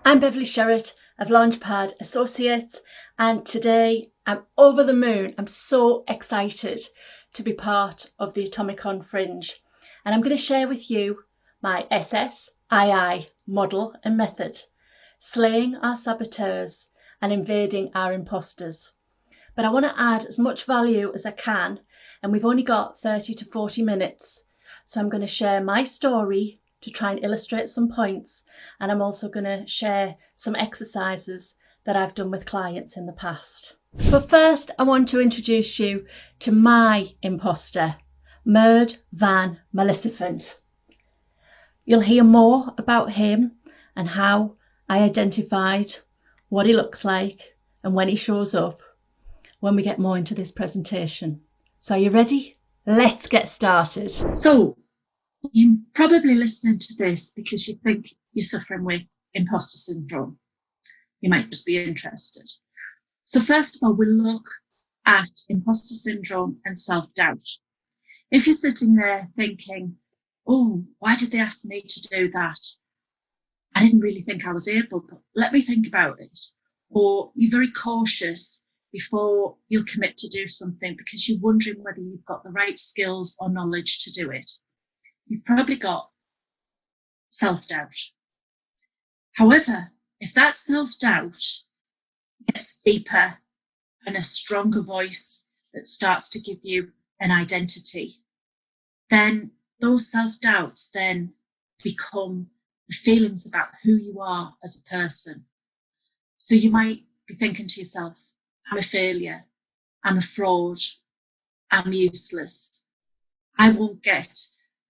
I'm Beverly Sherritt of Launchpad Associates, and today I'm over the moon. I'm so excited to be part of the Atomicon Fringe, and I'm going to share with you my SSII model and method, slaying our saboteurs and invading our impostors. But I want to add as much value as I can, and we've only got 30 to 40 minutes. So I'm going to share my story to try and illustrate some points, and I'm also going to share some exercises that I've done with clients in the past. But first, I want to introduce you to my imposter, Murd Van Maleficent. You'll hear more about him and how I identified what he looks like and when he shows up when we get more into this presentation. So are you ready? Let's get started. So you're probably listening to this because you think you're suffering with imposter syndrome. You might just be interested. So first of all, we'll look at imposter syndrome and self-doubt. If you're sitting there thinking, oh, why did they ask me to do that? I didn't really think I was able, but let me think about it. Or you're very cautious before you'll commit to do something because you're wondering whether you've got the right skills or knowledge to do it. You've probably got self-doubt. However, if that self-doubt gets deeper and a stronger voice that starts to give you an identity, then those self-doubts then become the feelings about who you are as a person. So you might be thinking to yourself, I'm a failure, I'm a fraud, I'm useless, I won't get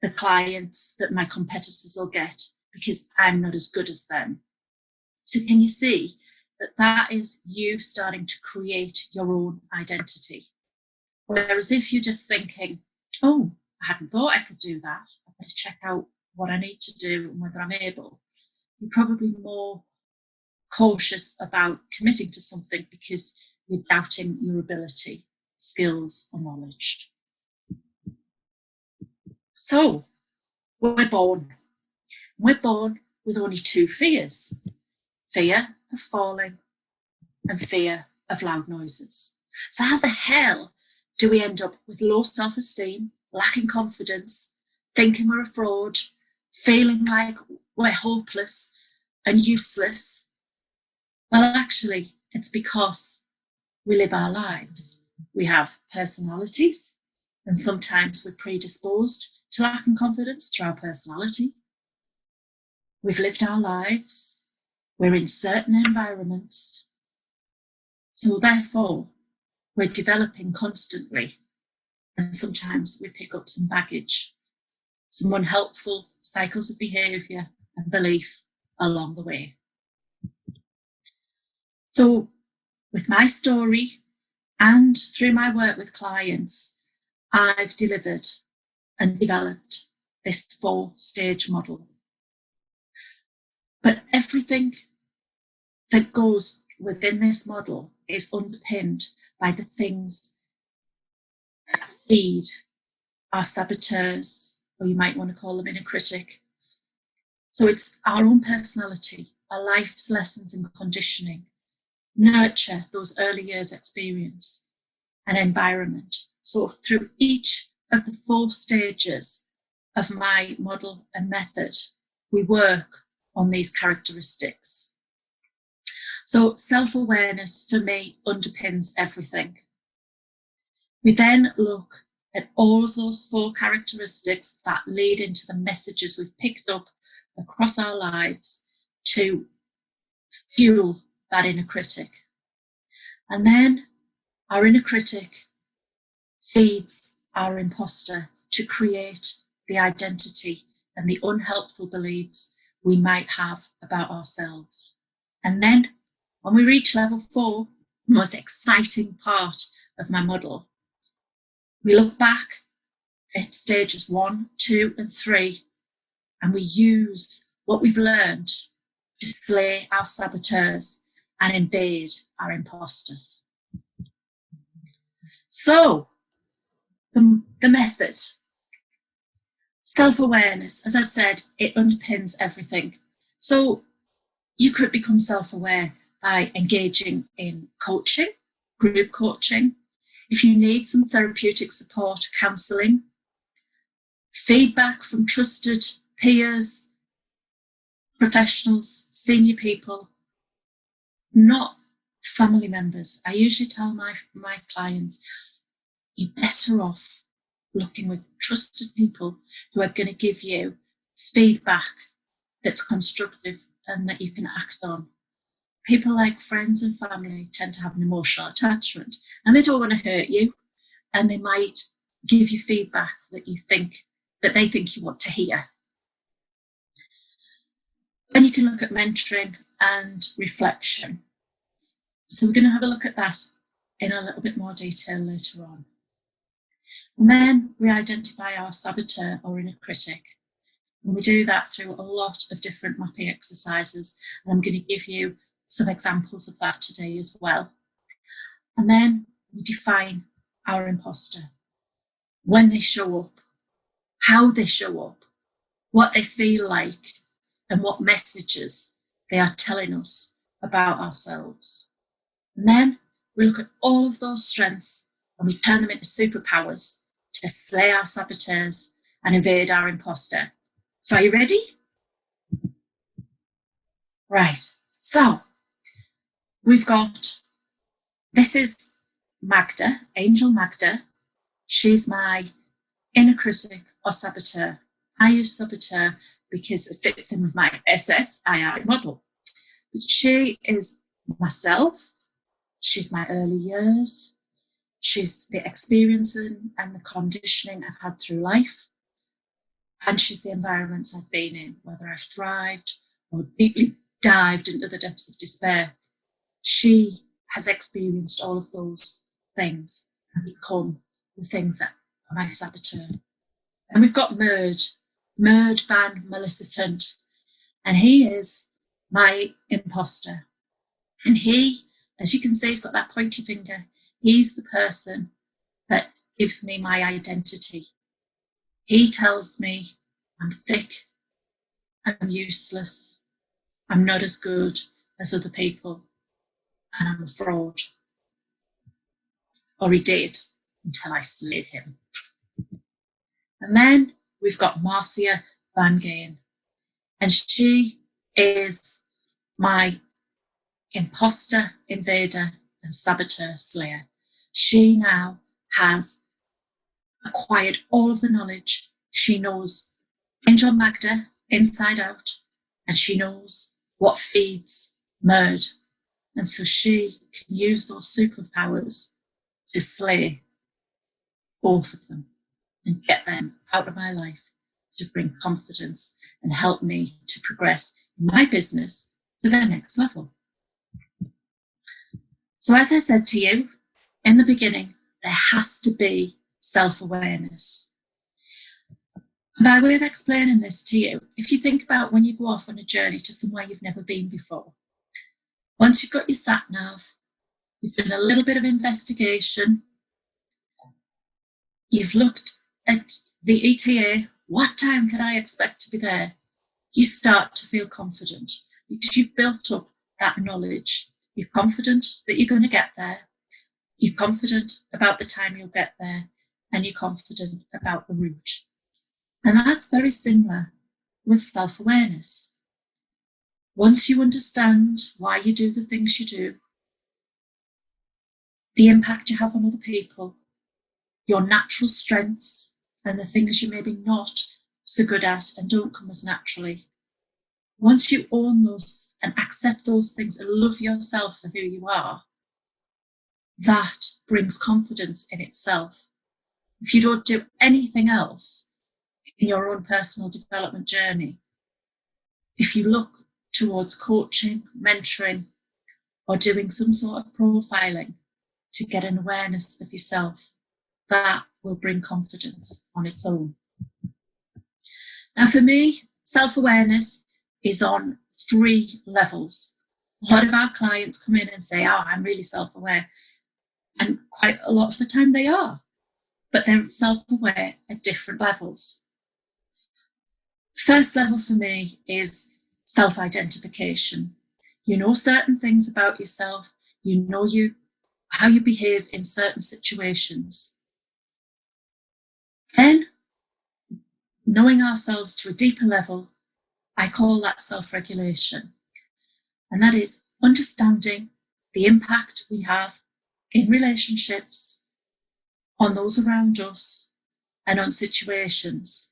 the clients that my competitors will get because I'm not as good as them. So can you see that that is you starting to create your own identity? Whereas if you're just thinking, oh, I hadn't thought I could do that, I better check out what I need to do and whether I'm able, you're probably more cautious about committing to something because you're doubting your ability, skills, or knowledge. So we're born. We're born with only two fears: fear of falling and fear of loud noises. So how the hell do we end up with low self-esteem, lacking confidence, thinking we're a fraud, feeling like we're hopeless and useless? Well, actually, it's because we live our lives. We have personalities, and sometimes we're predisposed to lacking confidence through our personality. We've lived our lives. We're in certain environments. So therefore, we're developing constantly. And sometimes we pick up some baggage, some unhelpful cycles of behaviour and belief along the way. So with my story and through my work with clients, I've delivered and developed this 4-stage model. But everything that goes within this model is underpinned by the things that feed our saboteurs, or you might want to call them inner critic. So it's our own personality, our life's lessons and conditioning, nurture those early years experience, and environment. So through each of the 4 stages of my model and method, we work on these characteristics. So self-awareness for me underpins everything. We then look at all of those 4 characteristics that lead into the messages we've picked up across our lives to fuel that inner critic. And then our inner critic feeds our imposter to create the identity and the unhelpful beliefs we might have about ourselves. And then when we reach level 4, the most exciting part of my model, we look back at stages 1, 2, and 3, and we use what we've learned to slay our saboteurs and invade our imposters. So, the method. Self-awareness, as I've said, it underpins everything. So You could become self-aware by engaging in coaching, group coaching. If you need some therapeutic support, counselling, feedback from trusted peers, professionals, senior people, not family members. I usually tell my clients, you're better off looking with trusted people who are going to give you feedback that's constructive and that you can act on. People like friends and family tend to have an emotional attachment and they don't want to hurt you, and they might give you feedback that they think you want to hear. Then you can look at mentoring and reflection. So we're going to have a look at that in a little bit more detail later on. And then we identify our saboteur or inner critic. And we do that through a lot of different mapping exercises. And I'm going to give you some examples of that today as well. And then we define our imposter, when they show up, how they show up, what they feel like, and what messages they are telling us about ourselves. And then we look at all of those strengths and we turn them into superpowers to slay our saboteurs and invade our imposter. So are you ready? Right. So this is Magda, Angel Magda. She's my inner critic or saboteur. I use saboteur because it fits in with my SSII model. But she is myself. She's my early years. She's the experiencing and the conditioning I've had through life. And she's the environments I've been in, whether I've thrived or deeply dived into the depths of despair. She has experienced all of those things and become the things that are my saboteur. And we've got Merd van Maleficent, and he is my imposter. And he, as you can see, he's got that pointy finger. He's the person that gives me my identity. He tells me I'm thick, I'm useless, I'm not as good as other people, and I'm a fraud. Or he did, until I slayed him. And then we've got Marcia Van Gaen, and she is my imposter, invader, and saboteur slayer. She now has acquired all of the knowledge. She knows Angel Magda inside out, and she knows what feeds Merd. And so she can use those superpowers to slay both of them and get them out of my life to bring confidence and help me to progress my business to the next level. So as I said to you in the beginning, there has to be self-awareness. And by way of explaining this to you, if you think about when you go off on a journey to somewhere you've never been before, once you've got your sat-nav, you've done a little bit of investigation, you've looked at the ETA, what time can I expect to be there? You start to feel confident because you've built up that knowledge. You're confident that you're going to get there. You're confident about the time you'll get there, and you're confident about the route. And that's very similar with self-awareness. Once you understand why you do the things you do, the impact you have on other people, your natural strengths, and the things you maybe not so good at and don't come as naturally. Once you own those and accept those things and love yourself for who you are, that brings confidence in itself. If you don't do anything else in your own personal development journey, if you look towards coaching, mentoring, or doing some sort of profiling to get an awareness of yourself, that will bring confidence on its own. Now for me, self-awareness is on 3 levels. A lot of our clients come in and say, oh, I'm really self-aware. And quite a lot of the time they are, but they're self-aware at different levels. First level for me is self-identification. You know certain things about yourself. You know how you behave in certain situations. Then, knowing ourselves to a deeper level, I call that self-regulation. And that is understanding the impact we have in relationships, on those around us, and on situations.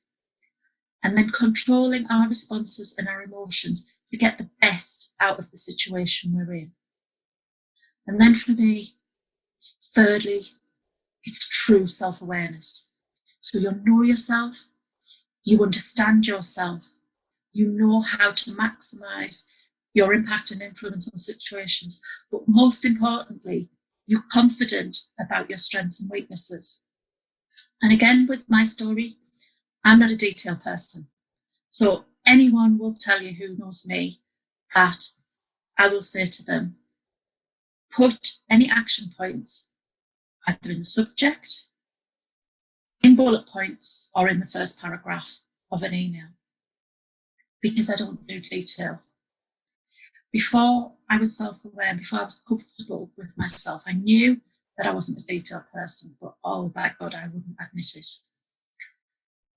And then controlling our responses and our emotions to get the best out of the situation we're in. And then for me, thirdly, it's true self-awareness. So you know yourself, you understand yourself, you know how to maximize your impact and influence on situations, but most importantly, you're confident about your strengths and weaknesses. And again, with my story, I'm not a detail person. So anyone will tell you who knows me that I will say to them, put any action points either in the subject, in bullet points, or in the first paragraph of an email, because I don't do detail. Before I was self-aware, before I was comfortable with myself, I knew that I wasn't a detailed person, but oh by God, I wouldn't admit it.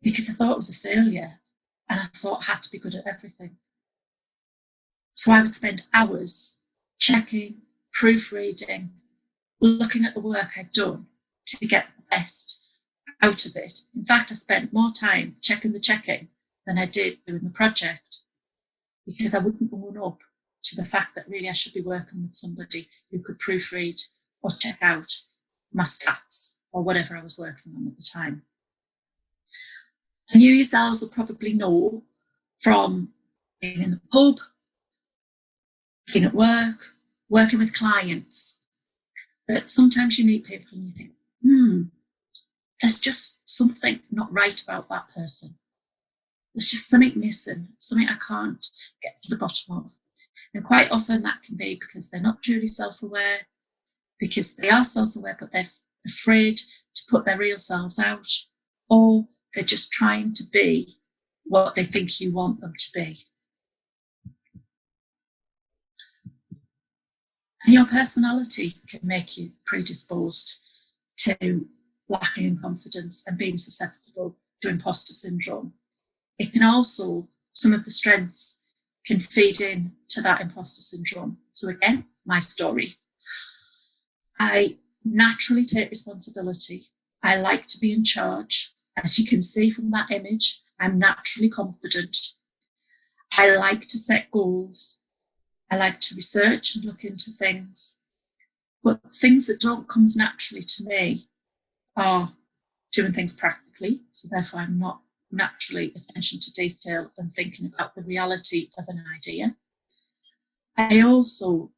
Because I thought it was a failure, and I thought I had to be good at everything. So I would spend hours checking, proofreading, looking at the work I'd done to get the best out of it. In fact, I spent more time checking the checking than I did doing the project, because I wouldn't own up to the fact that really I should be working with somebody who could proofread or check out my stats or whatever I was working on at the time. And you yourselves will probably know from being in the pub, being at work, working with clients, that sometimes you meet people and you think, there's just something not right about that person. There's just something missing, something I can't get to the bottom of. And quite often that can be because they're not truly self-aware, because they are self-aware, but they're afraid to put their real selves out, or they're just trying to be what they think you want them to be. And your personality can make you predisposed to lacking in confidence and being susceptible to imposter syndrome. It can also, some of the strengths can feed in to that imposter syndrome. So again, my story. I naturally take responsibility. I like to be in charge. As you can see from that image, I'm naturally confident. I like to set goals. I like to research and look into things. But things that don't come as naturally to me are doing things practically. So therefore, I'm not naturally attention to detail and thinking about the reality of an idea. I also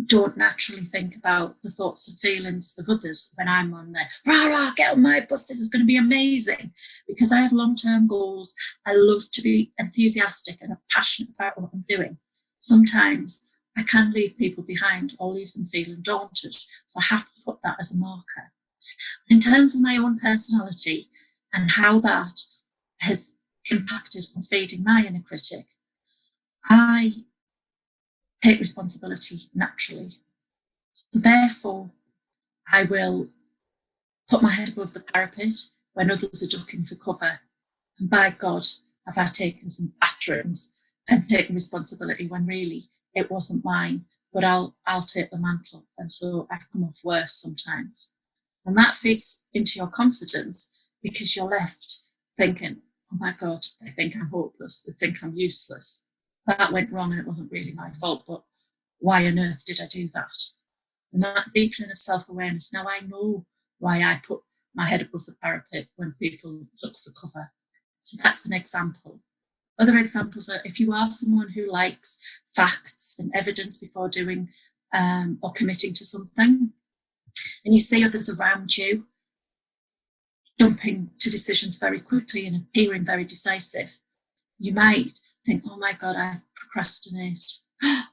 don't naturally think about the thoughts and feelings of others when I'm on there. Rah, rah, get on my bus, this is going to be amazing. Because I have long-term goals. I love to be enthusiastic and passionate about what I'm doing. Sometimes I can leave people behind or leave them feeling daunted. So I have to put that as a marker. In terms of my own personality and how that has impacted on feeding my inner critic, I take responsibility naturally. So therefore, I will put my head above the parapet when others are ducking for cover. And by God, have I taken some batterings and taken responsibility when really it wasn't mine, but I'll take the mantle. And so I've come off worse sometimes. And that feeds into your confidence because you're left thinking, oh my God, they think I'm hopeless. They think I'm useless. That went wrong and it wasn't really my fault, but why on earth did I do that? And that deepening of self-awareness, now I know why I put my head above the parapet when people look for cover. So that's an example. Other examples are if you are someone who likes facts and evidence before doing or committing to something, and you see others around you jumping to decisions very quickly and appearing very decisive, you might think, oh my God, I procrastinate. I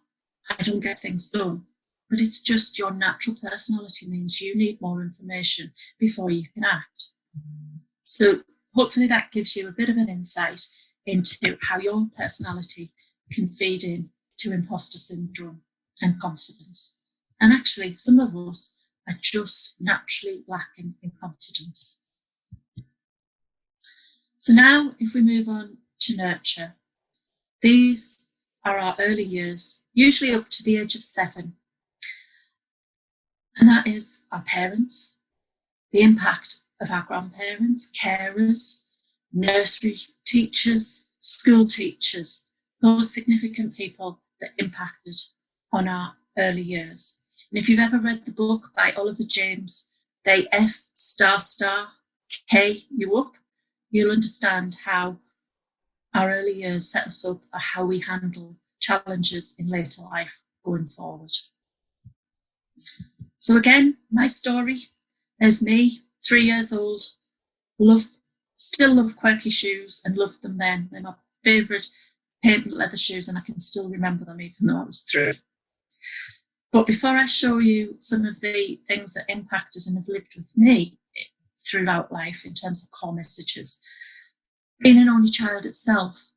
don't get things done. But it's just your natural personality means you need more information before you can act. So hopefully that gives you a bit of an insight into how your personality can feed in to imposter syndrome and confidence. And actually, some of us are just naturally lacking in confidence. So now, if we move on to nurture, these are our early years, usually up to the age of 7. And that is our parents, the impact of our grandparents, carers, nursery teachers, school teachers, those significant people that impacted on our early years. And if you've ever read the book by Oliver James, They F*** K You Up, you'll understand how our early years set us up for how we handle challenges in later life going forward. So again, my story, there's me, 3 years old, still love quirky shoes and loved them then. They're my favourite patent leather shoes and I can still remember them even though I was 3. But before I show you some of the things that impacted and have lived with me throughout life in terms of core messages, being an only child itself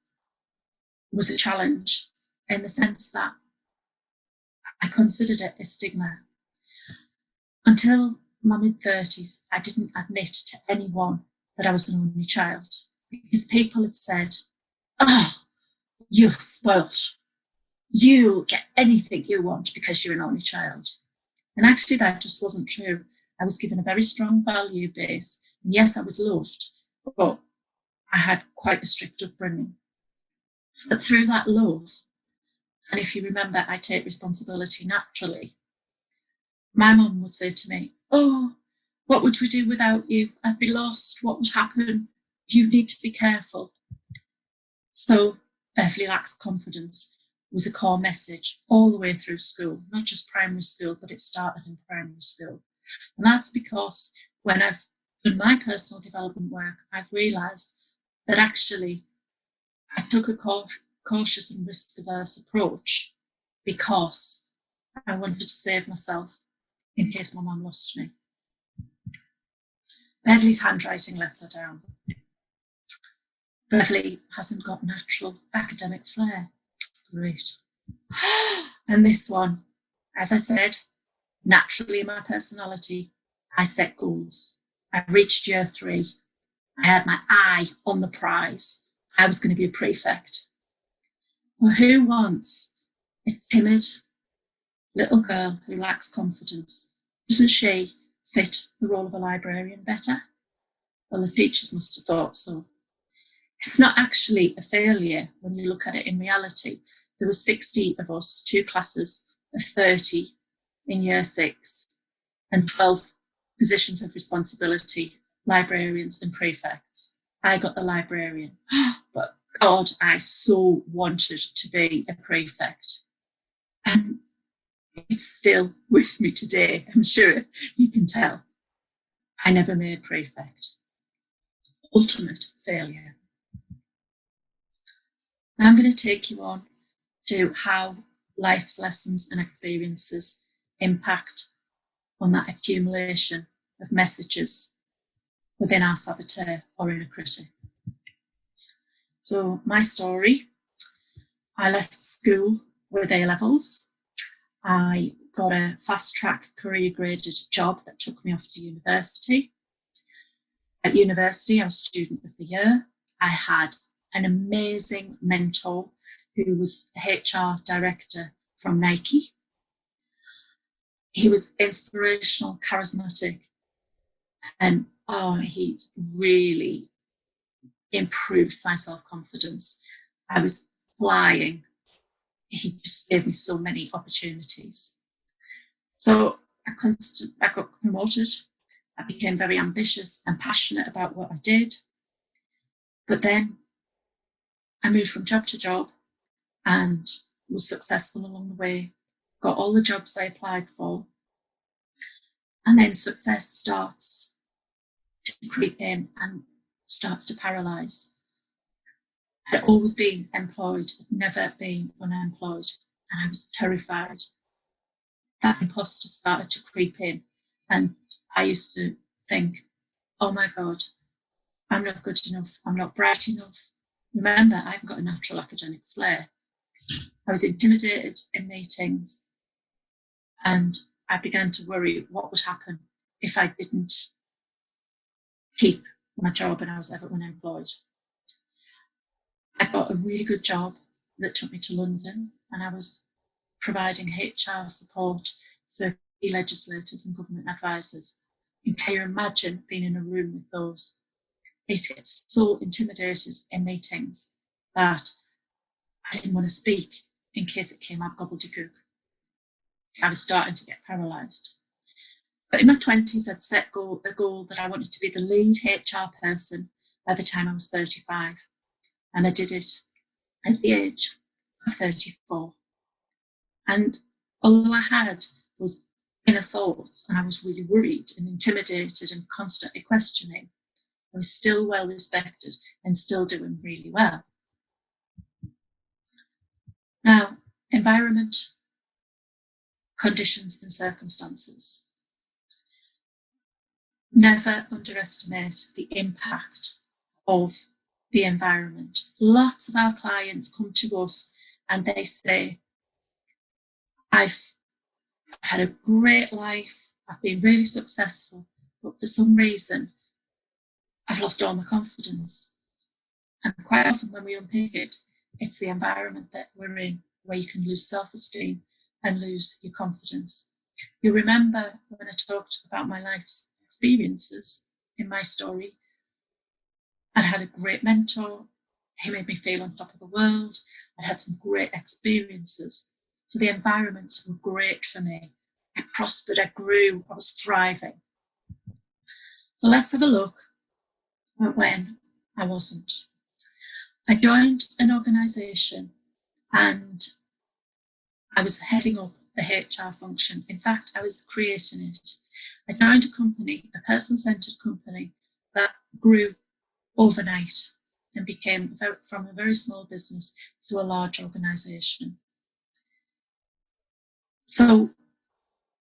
was a challenge in the sense that I considered it a stigma. Until my mid-30s, I didn't admit to anyone that I was an only child because people had said, "Oh, you're spoilt. You'll get anything you want because you're an only child." And actually that just wasn't true. I was given a very strong value base. And yes, I was loved, but I had quite a strict upbringing. But through that love, and if you remember, I take responsibility naturally, my mum would say to me, "Oh, what would we do without you? I'd be lost. What would happen? You need to be careful." So Beverly lacks confidence was a core message all the way through school, not just primary school, but it started in primary school. And that's because when I've done my personal development work, I've realised that actually I took a cautious and risk-averse approach because I wanted to save myself in case my mum lost me. Beverly's handwriting lets her down. Beverly hasn't got natural academic flair. Great. And this one, as I said, naturally in my personality, I set goals. I reached year 3. I had my eye on the prize. I was going to be a prefect. Well, who wants a timid little girl who lacks confidence? Doesn't she fit the role of a librarian better? Well, the teachers must have thought so. It's not actually a failure when you look at it in reality. There were 60 of us, 2 classes of 30 in year 6, and 12 positions of responsibility, librarians and prefects. I got the librarian, but God, I so wanted to be a prefect. And it's still with me today, I'm sure you can tell. I never made prefect. Ultimate failure. Now I'm going to take you on to how life's lessons and experiences impact on that accumulation of messages within our saboteur or inner critic. So my story, I left school with A-levels. I got a fast-track career graded job that took me off to university. At university, I was student of the year. I had an amazing mentor who was HR director from Nike. He was inspirational, charismatic, and he's really improved my self-confidence. I was flying. He just gave me so many opportunities. So I got promoted. I became very ambitious and passionate about what I did. But then I moved from job to job and was successful along the way, got all the jobs I applied for. And then success starts to creep in and starts to paralyse. I'd always been employed, never been unemployed, and I was terrified. That imposter started to creep in, and I used to think, oh my God, I'm not good enough, I'm not bright enough. Remember, I haven't got a natural academic flair. I was intimidated in meetings, and I began to worry what would happen if I didn't keep my job and I was ever unemployed. I got a really good job that took me to London, and I was providing HR support for key legislators and government advisors. And can you imagine being in a room with those? I used to get so intimidated in meetings that I didn't want to speak in case it came out gobbledygook. I was starting to get paralysed. But in my 20s, I'd set a goal that I wanted to be the lead HR person by the time I was 35. And I did it at the age of 34. And although I had those inner thoughts and I was really worried and intimidated and constantly questioning, I was still well respected and still doing really well. Now, environment, conditions and circumstances. Never underestimate the impact of the environment. Lots of our clients come to us and they say, I've had a great life, I've been really successful, but for some reason, I've lost all my confidence. And quite often when we unpick it, it's the environment that we're in where you can lose self-esteem and lose your confidence. You remember when I talked about my life's experiences in my story, I'd had a great mentor. He made me feel on top of the world. I'd had some great experiences. So the environments were great for me. I prospered, I grew, I was thriving. So let's have a look at when I wasn't. I joined an organisation and I was heading up the HR function. In fact, I was creating it. I joined a company, a person-centred company that grew overnight and became from a very small business to a large organisation. So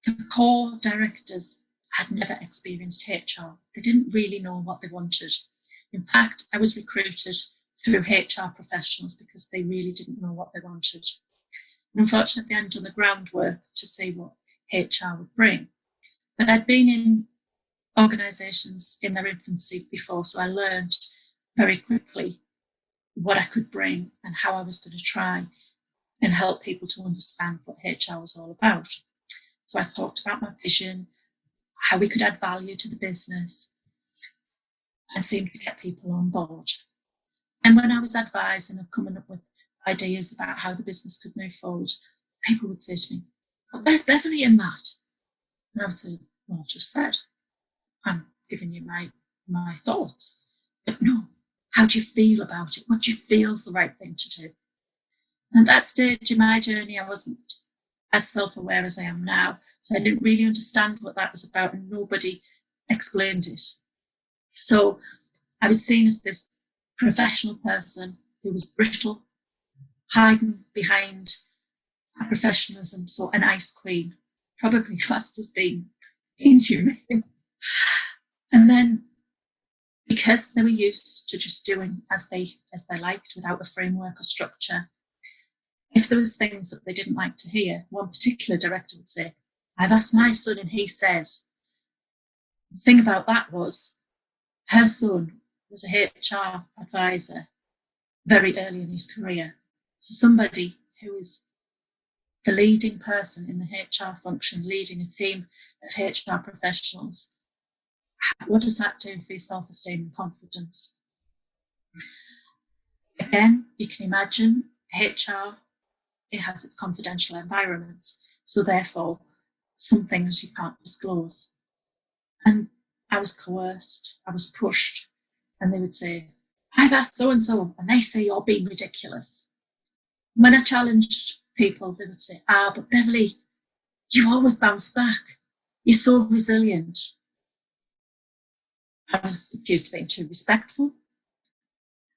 the core directors had never experienced HR. They didn't really know what they wanted. In fact, I was recruited through HR professionals because they really didn't know what they wanted. And unfortunately, I hadn't done the groundwork to see what HR would bring. But I'd been in organisations in their infancy before, so I learned very quickly what I could bring and how I was going to try and help people to understand what HR was all about. So I talked about my vision, how we could add value to the business, and seemed to get people on board. And when I was advising and coming up with ideas about how the business could move forward, people would say to me, "Oh, where's Beverly in that?" And I would say, "Well, I just said, I'm giving you my thoughts." But no, how do you feel about it? What do you feel is the right thing to do? And at that stage in my journey, I wasn't as self-aware as I am now. So I didn't really understand what that was about and nobody explained it. So I was seen as this professional person who was brittle, hiding behind a professionalism, so an ice queen, probably classed as being inhumane. And then because they were used to just doing as they liked without a framework or structure, if there was things that they didn't like to hear, one particular director would say, "I've asked my son and he says." The thing about that was her son was a HR advisor very early in his career. So somebody who is the leading person in the HR function, leading a team of HR professionals, what does that do for your self-esteem and confidence? Again, you can imagine HR, it has its confidential environments. So therefore, some things you can't disclose. And I was coerced, I was pushed, and they would say, "I've asked so-and-so, and they say you're being ridiculous." When I challenged people, they would say, "But Beverly, you always bounce back. You're so resilient." I was accused of being too respectful.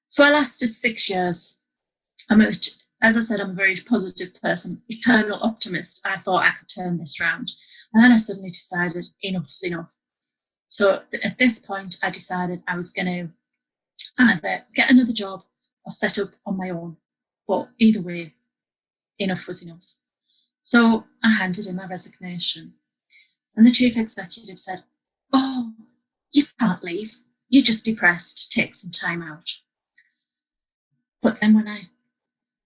So I lasted 6 years. As I said, I'm a very positive person, eternal optimist. I thought I could turn this round. And then I suddenly decided enough's enough. So at this point, I decided I was going to either get another job or set up on my own. But either way, enough was enough. So I handed in my resignation, and the chief executive said, "Oh, you can't leave. You're just depressed. Take some time out." But then when I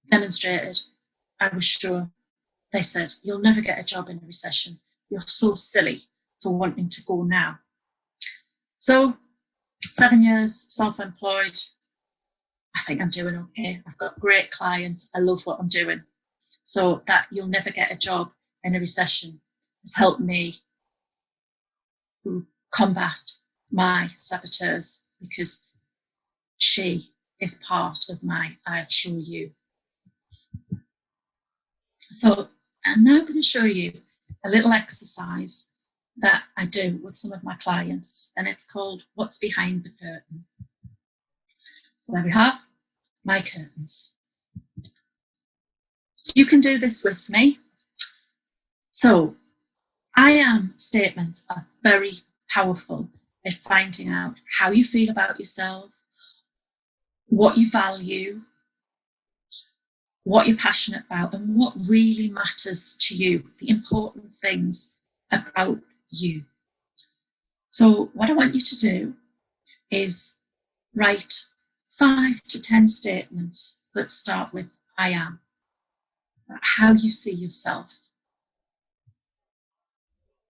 demonstrated, I was sure. They said, "You'll never get a job in a recession. You're so silly for wanting to go now." So 7 years self-employed. I think I'm doing okay. I've got great clients. I love what I'm doing. So that "you'll never get a job in a recession" has helped me combat my saboteurs, because she is part of my "I'll show you." So I'm now going to show you a little exercise that I do with some of my clients, and it's called "What's Behind the Curtain." There we have my curtains. You can do this with me. So I am statements are very powerful at finding out how you feel about yourself, what you value, what you're passionate about, and what really matters to you, the important things about you. So what I want you to do is write 5 to 10 statements that start with "I am," how you see yourself.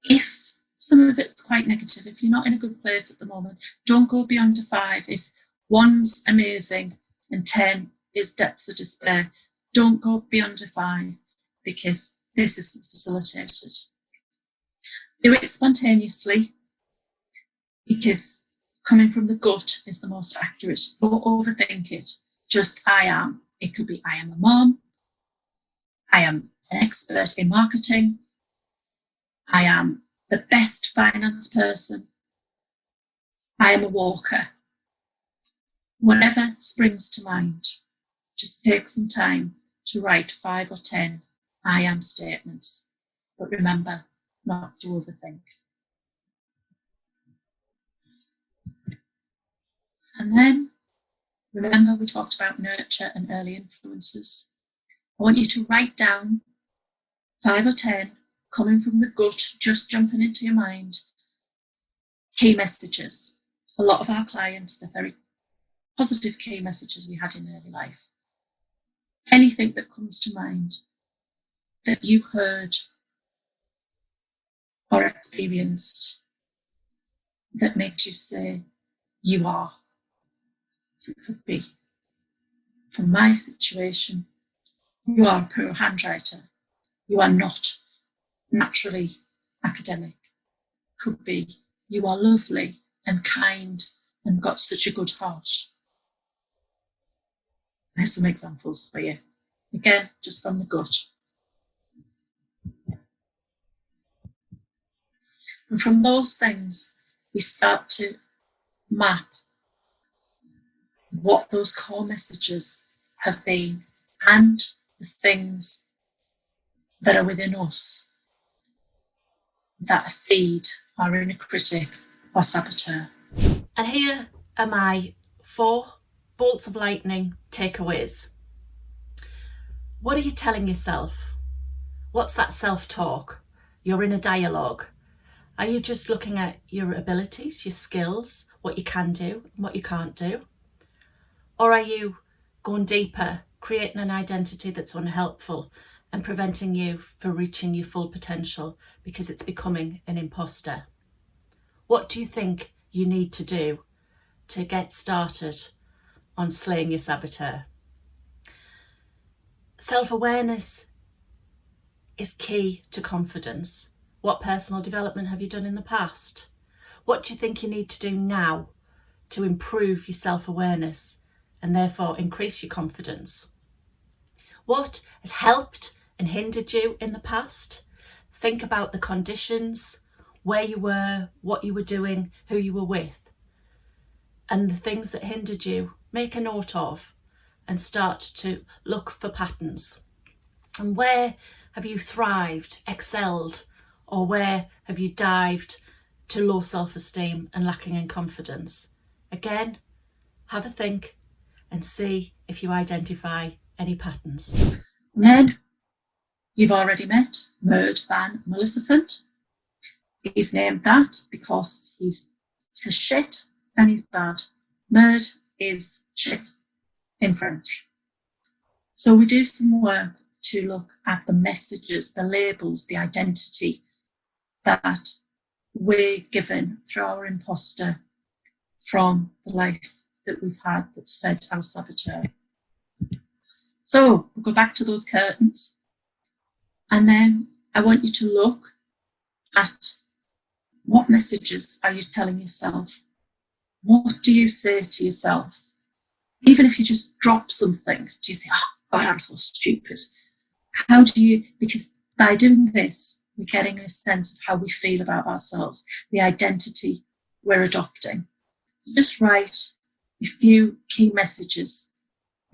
If some of it's quite negative, if you're not in a good place at the moment, don't go beyond a 5. If 1's amazing and 10 is depths of despair, don't go beyond a 5, because this isn't facilitated. Do it spontaneously, because coming from the gut is the most accurate. Don't overthink it. Just "I am." It could be "I am a mom. I am an expert in marketing. I am the best finance person. I am a walker." Whatever springs to mind, just take some time to write 5 or 10 "I am" statements. But remember not to overthink. And then remember we talked about nurture and early influences. I want you to write down 5 or 10 coming from the gut, just jumping into your mind, key messages. A lot of our clients, they're very positive key messages we had in early life. Anything that comes to mind that you heard or experienced that makes you say "you are." So it could be, from my situation, "You are a poor handwriter. You are not naturally academic." Could be, "You are lovely and kind and got such a good heart." There's some examples for you. Again, just from the gut. And from those things, we start to map what those core messages have been and the things that are within us that feed our inner critic or saboteur. And here are my 4 bolts of lightning takeaways. What are you telling yourself? What's that self-talk? Your inner dialogue. Are you just looking at your abilities, your skills, what you can do, and what you can't do? Or are you going deeper, creating an identity that's unhelpful and preventing you from reaching your full potential because it's becoming an imposter? What do you think you need to do to get started on slaying your saboteur? Self-awareness is key to confidence. What personal development have you done in the past? What do you think you need to do now to improve your self-awareness and therefore increase your confidence? What has helped and hindered you in the past? Think about the conditions, where you were, what you were doing, who you were with, and the things that hindered you. Make a note of and start to look for patterns. And where have you thrived, excelled, or where have you dived to low self-esteem and lacking in confidence? Again, have a think and see if you identify any patterns. And then you've already met Merd van Maleficent. He's named that because he's a shit and he's bad. Merd is shit in French. So we do some work to look at the messages, the labels, the identity that we're given through our imposter from the life that we've had that's fed our saboteur. So we'll go back to those curtains, and then I want you to look at what messages are you telling yourself? What do you say to yourself? Even if you just drop something, do you say, oh God, I'm so stupid? How do you, because by doing this, we're getting a sense of how we feel about ourselves, the identity we're adopting. So just write a few key messages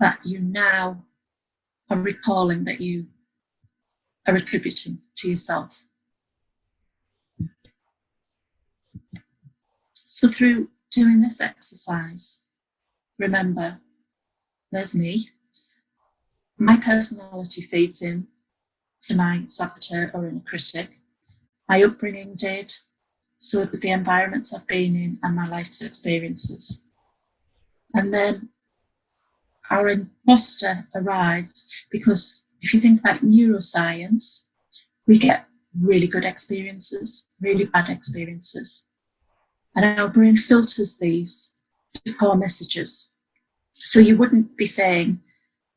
that you now are recalling, that you are attributing to yourself. So through doing this exercise, remember, there's me. My personality feeds in to my saboteur or inner critic. My upbringing did, so did the environments I've been in and my life's experiences. And then our imposter arrives because if you think about neuroscience, we get really good experiences, really bad experiences. And our brain filters these to core messages. So you wouldn't be saying,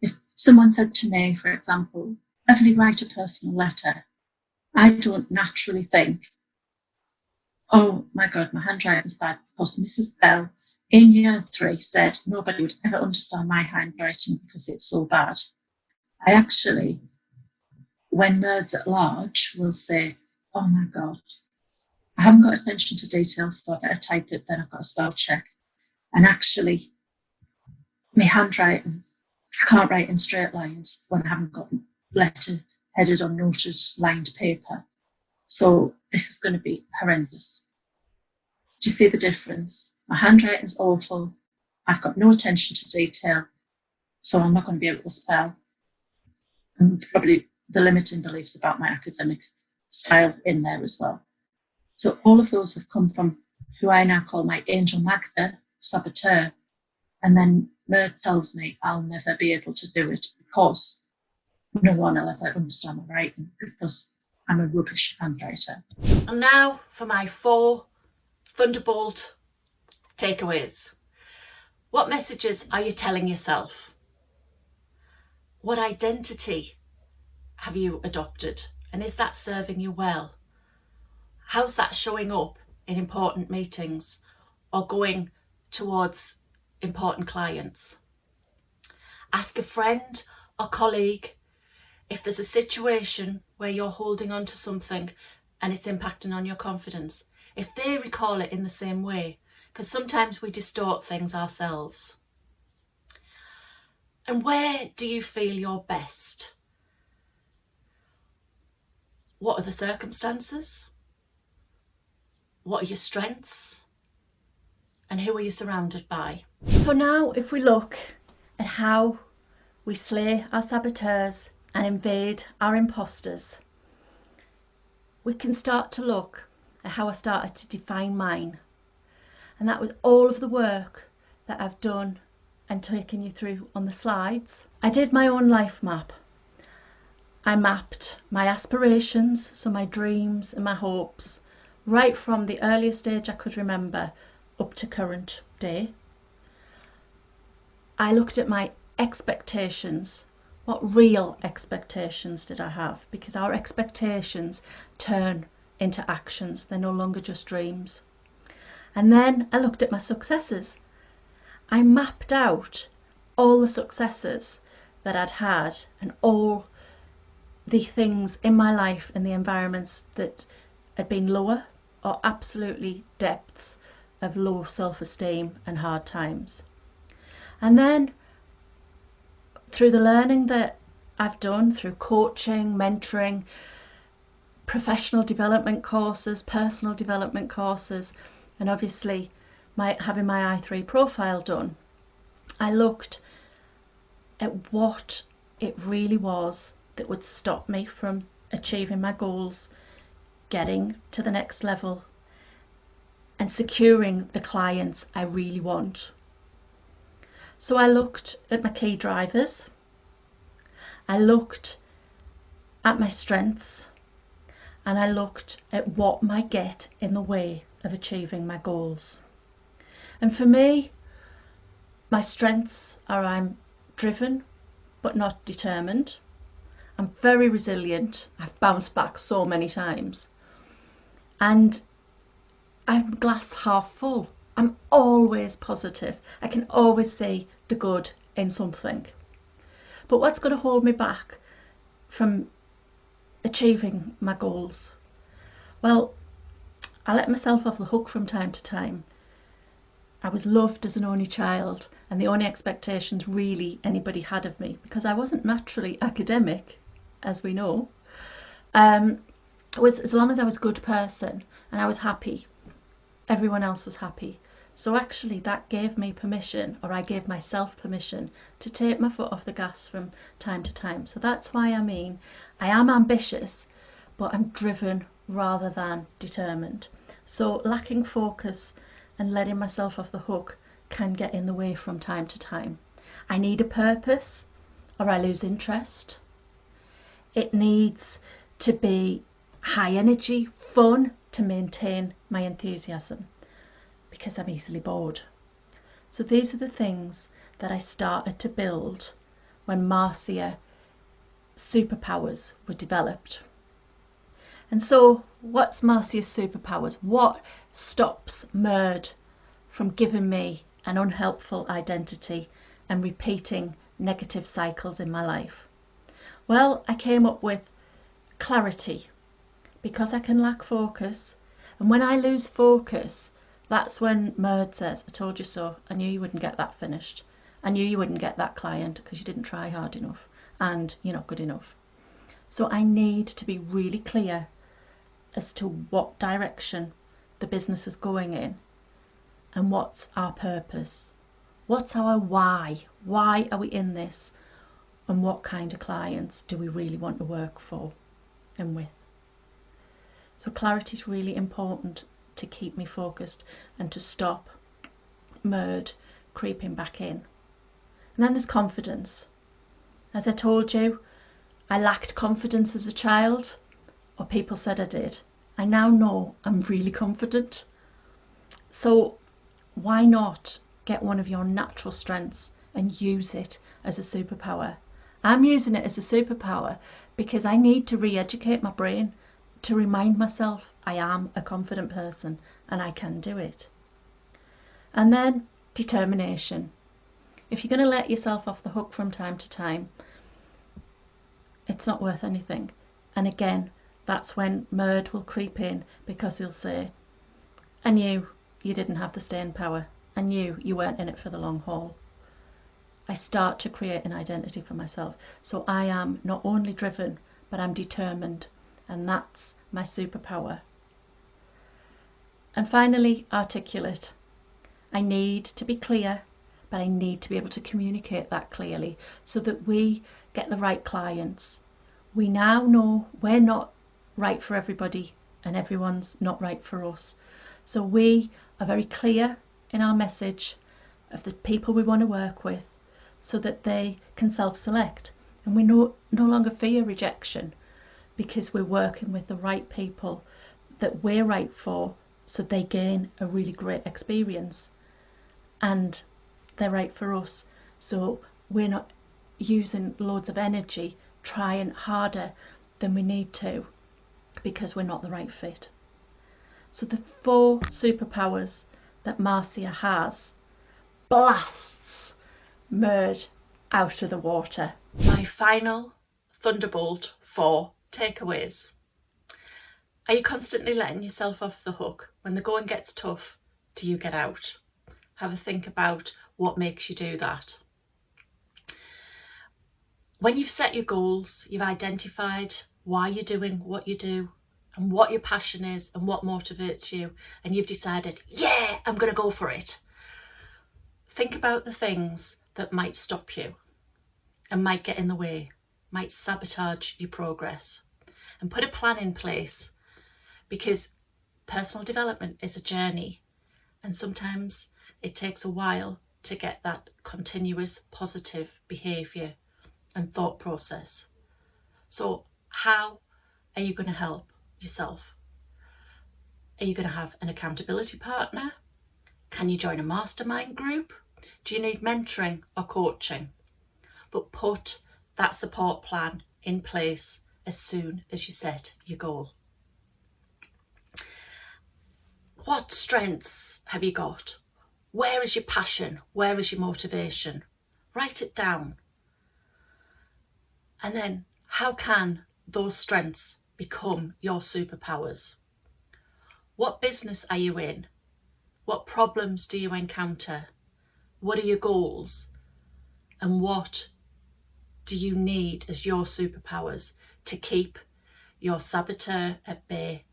if someone said to me, for example, Beverly, write a personal letter, I don't naturally think, oh my God, my handwriting's bad because Mrs. Bell in year 3 said nobody would ever understand my handwriting because it's so bad. I actually, when nerds at large will say, oh my God, I haven't got attention to detail, so I better type it, then I've got a spell check. And actually, my handwriting, I can't write in straight lines when I haven't got letter headed or noted lined paper. So this is going to be horrendous. Do you see the difference? My handwriting's awful. I've got no attention to detail, so I'm not going to be able to spell. And it's probably the limiting beliefs about my academic style in there as well. So all of those have come from who I now call my Angel Magda saboteur. And then Merd tells me I'll never be able to do it because no one will ever understand my writing because I'm a rubbish handwriter. And now for my 4 Thunderbolt takeaways. What messages are you telling yourself? What identity have you adopted? And is that serving you well? How's that showing up in important meetings or going towards important clients? Ask a friend or colleague if there's a situation where you're holding on to something and it's impacting on your confidence, if they recall it in the same way, because sometimes we distort things ourselves. And where do you feel your best? What are the circumstances? What are your strengths? And who are you surrounded by? So now if we look at how we slay our saboteurs and invade our imposters, we can start to look at how I started to define mine. And that was all of the work that I've done and taken you through on the slides. I did my own life map. I mapped my aspirations, so my dreams and my hopes, right from the earliest age I could remember up to current day. I looked at my expectations. What real expectations did I have? Because our expectations turn into actions. They're no longer just dreams. And then I looked at my successes. I mapped out all the successes that I'd had and all the things in my life and the environments that had been lower or absolutely depths of low self-esteem and hard times. And then through the learning that I've done through coaching, mentoring, professional development courses, personal development courses, and obviously having my I3 profile done, I looked at what it really was that would stop me from achieving my goals, getting to the next level, and securing the clients I really want. So I looked at my key drivers, I looked at my strengths, and I looked at what might get in the way of achieving my goals. And for me, my strengths are I'm driven but not determined. I'm very resilient. I've bounced back so many times. And I'm glass half full. I'm always positive. I can always see the good in something. But what's going to hold me back from achieving my goals? Well, I let myself off the hook from time to time. I was loved as an only child, and the only expectations really anybody had of me, because I wasn't naturally academic, as we know, was as long as I was a good person and I was happy, everyone else was happy. So actually that gave me permission, or I gave myself permission, to take my foot off the gas from time to time. So that's why I am ambitious, but I'm driven rather than determined. So lacking focus and letting myself off the hook can get in the way from time to time. I need a purpose or I lose interest. It needs to be high energy, fun, to maintain my enthusiasm, because I'm easily bored. So these are the things that I started to build when Marcia superpowers were developed. And so what's Marcia's superpowers? What stops Murd from giving me an unhelpful identity and repeating negative cycles in my life? Well, I came up with clarity, because I can lack focus. And when I lose focus, that's when Murd says, I told you so. I knew you wouldn't get that finished. I knew you wouldn't get that client because you didn't try hard enough and you're not good enough. So I need to be really clear as to what direction the business is going in and what's our purpose. What's our why? Why are we in this? And what kind of clients do we really want to work for and with? So clarity is really important to keep me focused and to stop Murd creeping back in. And then there's confidence. As I told you, I lacked confidence as a child, or people said I did. I now know I'm really confident. So why not get one of your natural strengths and use it as a superpower? I'm using it as a superpower because I need to re-educate my brain to remind myself I am a confident person and I can do it. And then determination. If you're going to let yourself off the hook from time to time, it's not worth anything. And again, that's when Murd will creep in, because he'll say, I knew you didn't have the staying power. I knew you weren't in it for the long haul. I start to create an identity for myself. So I am not only driven, but I'm determined. And that's my superpower. And finally, articulate. I need to be clear, but I need to be able to communicate that clearly so that we get the right clients. We now know we're not right for everybody and everyone's not right for us. So we are very clear in our message of the people we want to work with so that they can self-select. And we no longer fear rejection because we're working with the right people that we're right for, so they gain a really great experience and they're right for us. So we're not using loads of energy trying harder than we need to because we're not the right fit. So the 4 superpowers that Marcia has blasts Murd out of the water. My final thunderbolt for takeaways. Are you constantly letting yourself off the hook? When the going gets tough, do you get out? Have a think about what makes you do that. When you've set your goals, you've identified why you're doing what you do and what your passion is and what motivates you, and you've decided, yeah, I'm going to go for it. Think about the things that might stop you and might get in the way. might sabotage your progress. And put a plan in place, because personal development is a journey, and sometimes it takes a while to get that continuous positive behaviour and thought process. So how are you going to help yourself? Are you going to have an accountability partner? Can you join a mastermind group? Do you need mentoring or coaching? But put that support plan in place as soon as you set your goal. What strengths have you got? Where is your passion? Where is your motivation? Write it down. And then how can those strengths become your superpowers? What business are you in? What problems do you encounter? What are your goals? And what do you need as your superpowers to keep your saboteur at bay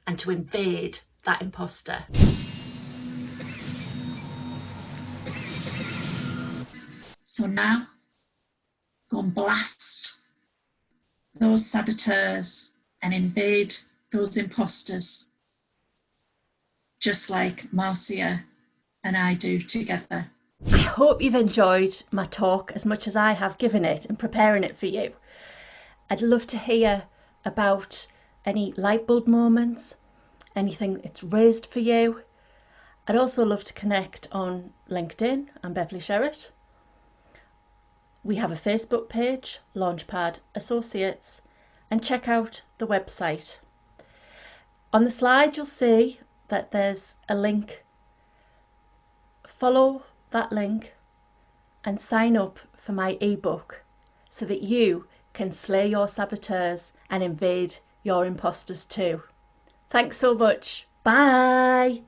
and to invade that imposter? So now, go and blast those saboteurs and invade those imposters, just like Marcia and I do together. I hope you've enjoyed my talk as much as I have given it and preparing it for you. I'd love to hear about any light bulb moments, anything that's raised for you. I'd also love to connect on LinkedIn. I'm Beverly Sherritt. We have a Facebook page, Launchpad Associates, and check out the website. On the slide you'll see that there's a link. Follow that link and sign up for my ebook so that you can slay your saboteurs and invade your imposters too. Thanks so much. Bye.